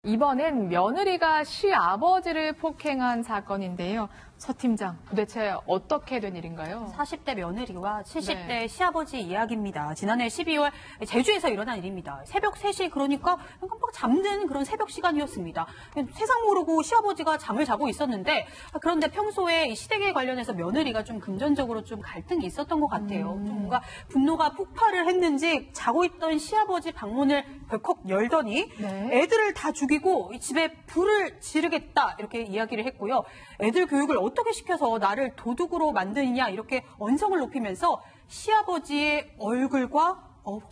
이번엔 며느리가 시아버지를 폭행한 사건인데요. 서 팀장, 도대체 어떻게 된 일인가요? 40대 며느리와 70대 네. 시아버지 이야기입니다. 지난해 12월 제주에서 일어난 일입니다. 새벽 3시 그러니까 깜빡 잠든 그런 새벽 시간이었습니다. 세상 모르고 시아버지가 잠을 자고 있었는데 그런데 평소에 이 시댁에 관련해서 며느리가 좀 금전적으로 좀 갈등이 있었던 것 같아요. 좀 뭔가 분노가 폭발을 했는지 자고 있던 시아버지 방문을 벌컥 열더니 네. 애들을 다 죽이고 이 집에 불을 지르겠다 이렇게 이야기를 했고요. 애들 교육을 어떻게 시켜서 나를 도둑으로 만드느냐 이렇게 언성을 높이면서 시아버지의 얼굴과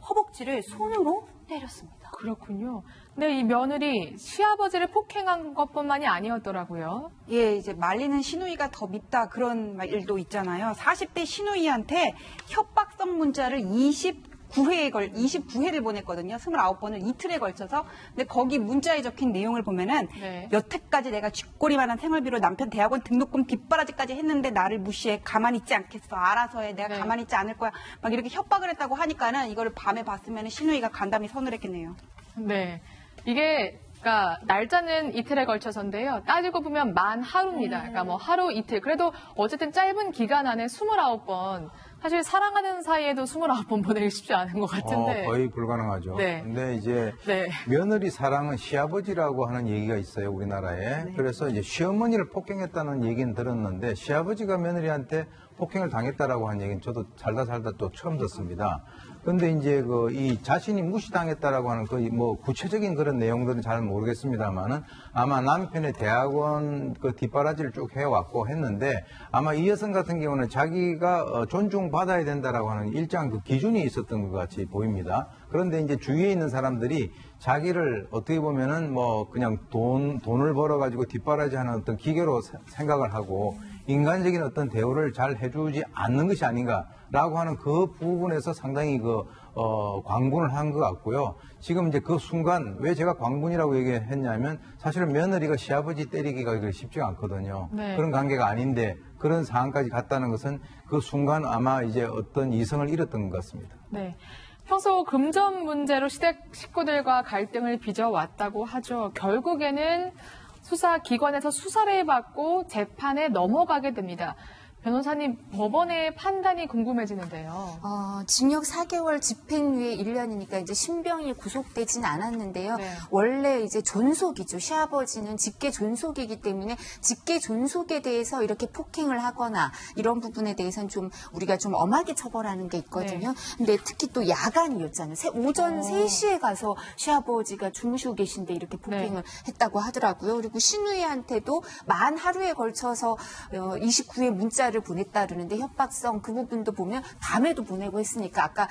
허벅지를 손으로 때렸습니다. 그렇군요. 근데 이 며느리 시아버지를 폭행한 것뿐만이 아니었더라고요. 예, 이제 말리는 시누이가 더 밉다 그런 일도 있잖아요. 40대 시누이한테 협박성 문자를 29회를 보냈거든요. 29번을 이틀에 걸쳐서. 근데 거기 문자에 적힌 내용을 보면은 네. 여태까지 내가 쥐꼬리만한 생활비로 남편 대학원 등록금 뒷바라지까지 했는데 나를 무시해. 가만히 있지 않겠어. 알아서 해. 내가 네. 가만히 있지 않을 거야. 막 이렇게 협박을 했다고 하니까는 이거를 밤에 봤으면 시누이가 간담이 서늘했겠네요. 네. 이게 그러니까 날짜는 이틀에 걸쳐서인데요. 따지고 보면 만 하루입니다. 그러니까 뭐 하루 이틀. 그래도 어쨌든 짧은 기간 안에 29번. 사실 사랑하는 사이에도 29번 보내기 쉽지 않은 것 같은데. 거의 불가능하죠. 네. 근데 이제 네. 며느리 사랑은 시아버지라고 하는 얘기가 있어요, 우리나라에. 네. 그래서 이제 시어머니를 폭행했다는 얘기는 들었는데 시아버지가 며느리한테 폭행을 당했다라고 한 얘기는 저도 살다 또 처음 듣습니다. 근데 이제 이 자신이 무시당했다라고 하는 구체적인 그런 내용들은 잘 모르겠습니다만은 아마 남편의 대학원 뒷바라지를 쭉 해왔고 했는데 아마 이 여성 같은 경우는 자기가 존중받아야 된다라고 하는 일정한 기준이 있었던 것 같이 보입니다. 그런데 이제 주위에 있는 사람들이 자기를 어떻게 보면은 그냥 돈을 벌어가지고 뒷바라지 하는 어떤 기계로 생각을 하고 인간적인 어떤 대우를 잘 해주지 않는 것이 아닌가라고 하는 그 부분에서 상당히 광분을 한 것 같고요. 지금 이제 그 순간 왜 제가 광분이라고 얘기했냐면 사실은 며느리가 시아버지 때리기가 쉽지가 않거든요. 네. 그런 관계가 아닌데 그런 상황까지 갔다는 것은 그 순간 아마 이제 어떤 이성을 잃었던 것 같습니다. 네. 평소 금전 문제로 시댁 식구들과 갈등을 빚어왔다고 하죠. 결국에는 수사기관에서 수사를 받고 재판에 넘어가게 됩니다. 변호사님, 법원의 판단이 궁금해지는데요. 징역 4개월 집행유예 1년이니까 이제 신병이 구속되진 않았는데요. 네. 원래 이제 존속이죠. 시아버지는 직계 존속이기 때문에 직계 존속에 대해서 이렇게 폭행을 하거나 이런 부분에 대해서는 좀 우리가 좀 엄하게 처벌하는 게 있거든요. 근데 특히 또 야간이었잖아요. 오전 3시에 가서 시아버지가 주무시고 계신데 이렇게 폭행을 했다고 하더라고요. 그리고 시누이한테도 만 하루에 걸쳐서 29회 문자를 보냈다 그러는데 협박성 그 부분도 보면 밤에도 보내고 했으니까 아까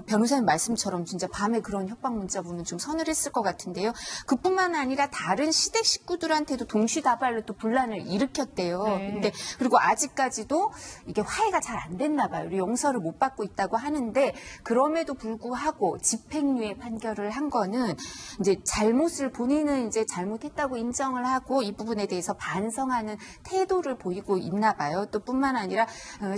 변호사님 말씀처럼 진짜 밤에 그런 협박 문자 보면 좀 서늘했을 것 같은데요. 그뿐만 아니라 다른 시댁 식구들한테도 동시다발로 또 분란을 일으켰대요. 네. 근데 그리고 아직까지도 이게 화해가 잘 안 됐나 봐요. 용서를 못 받고 있다고 하는데 그럼에도 불구하고 집행유예 판결을 한 거는 이제 잘못을 본인은 이제 잘못했다고 인정을 하고 이 부분에 대해서 반성하는 태도를 보이고 있나 봐요. 또 뿐만 아니라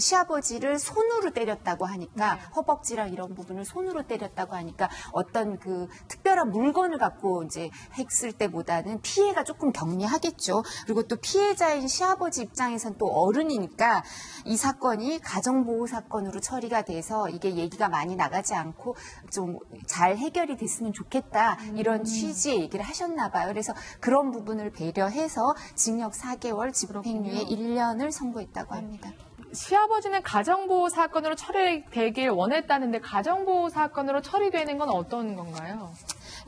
시아버지를 손으로 때렸다고 하니까 허벅지랑 이런 부분을 손으로 때렸다고 하니까 어떤 그 특별한 물건을 갖고 이제 했을 때보다는 피해가 조금 경미하겠죠. 그리고 또 피해자인 시아버지 입장에선 또 어른이니까 이 사건이 가정보호 사건으로 처리가 돼서 이게 얘기가 많이 나가지 않고 좀 잘 해결이 됐으면 좋겠다 이런 취지의 얘기를 하셨나 봐요. 그래서 그런 부분을 배려해서 징역 4개월 집행유예 1년을 선고했다고 합니다. 시아버지는 가정보호 사건으로 처리되길 원했다는데 가정보호 사건으로 처리되는 건 어떤 건가요?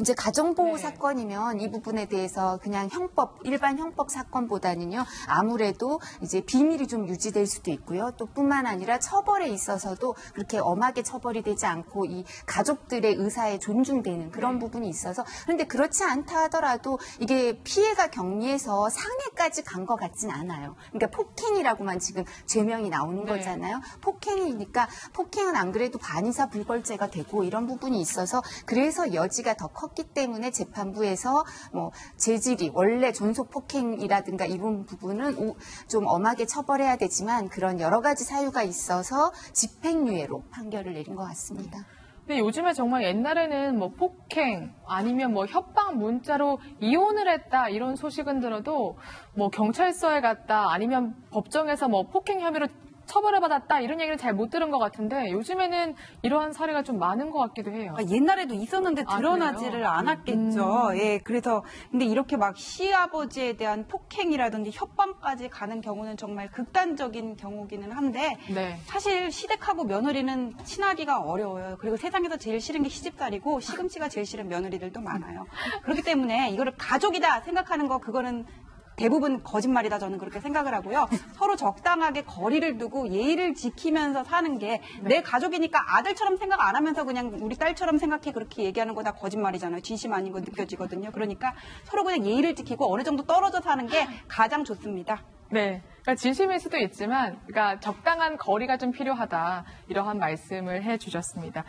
이제 가정보호 네. 사건이면 이 부분에 대해서 그냥 일반 형법 사건보다는요, 아무래도 이제 비밀이 좀 유지될 수도 있고요. 또 뿐만 아니라 처벌에 있어서도 그렇게 엄하게 처벌이 되지 않고 이 가족들의 의사에 존중되는 그런 부분이 있어서 그런데 그렇지 않다 하더라도 이게 피해가 경미해서 상해까지 간 것 같진 않아요. 그러니까 폭행이라고만 지금 죄명이 나오는 거잖아요. 폭행이니까 폭행은 안 그래도 반의사 불벌죄가 되고 이런 부분이 있어서 그래서 여지가 더 컸기 때문에 재판부에서 재질이 원래 존속 폭행이라든가 이런 부분은 좀 엄하게 처벌해야 되지만 그런 여러 가지 사유가 있어서 집행유예로 판결을 내린 것 같습니다. 근데 요즘에 정말 옛날에는 뭐 폭행 아니면 뭐 협박 문자로 이혼을 했다 이런 소식은 들어도 뭐 경찰서에 갔다 아니면 법정에서 뭐 폭행 혐의로 처벌을 받았다 이런 얘기를 잘 못 들은 것 같은데 요즘에는 이러한 사례가 좀 많은 것 같기도 해요. 옛날에도 있었는데 아, 드러나지를 그래요? 않았겠죠. 예, 그래서 근데 이렇게 막 시아버지에 대한 폭행이라든지 협박까지 가는 경우는 정말 극단적인 경우기는 한데 네. 사실 시댁하고 며느리는 친하기가 어려워요. 그리고 세상에서 제일 싫은 게 시집살이고 시금치가 제일 싫은 며느리들도 많아요. 그렇기 때문에 이거를 가족이다 생각하는 거 그거는 대부분 거짓말이다 저는 그렇게 생각을 하고요. 서로 적당하게 거리를 두고 예의를 지키면서 사는 게 내 가족이니까 아들처럼 생각 안 하면서 그냥 우리 딸처럼 생각해 그렇게 얘기하는 거 다 거짓말이잖아요. 진심 아닌 거 느껴지거든요. 그러니까 서로 그냥 예의를 지키고 어느 정도 떨어져 사는 게 가장 좋습니다. 네. 그러니까 진심일 수도 있지만, 그러니까 적당한 거리가 좀 필요하다. 이러한 말씀을 해 주셨습니다.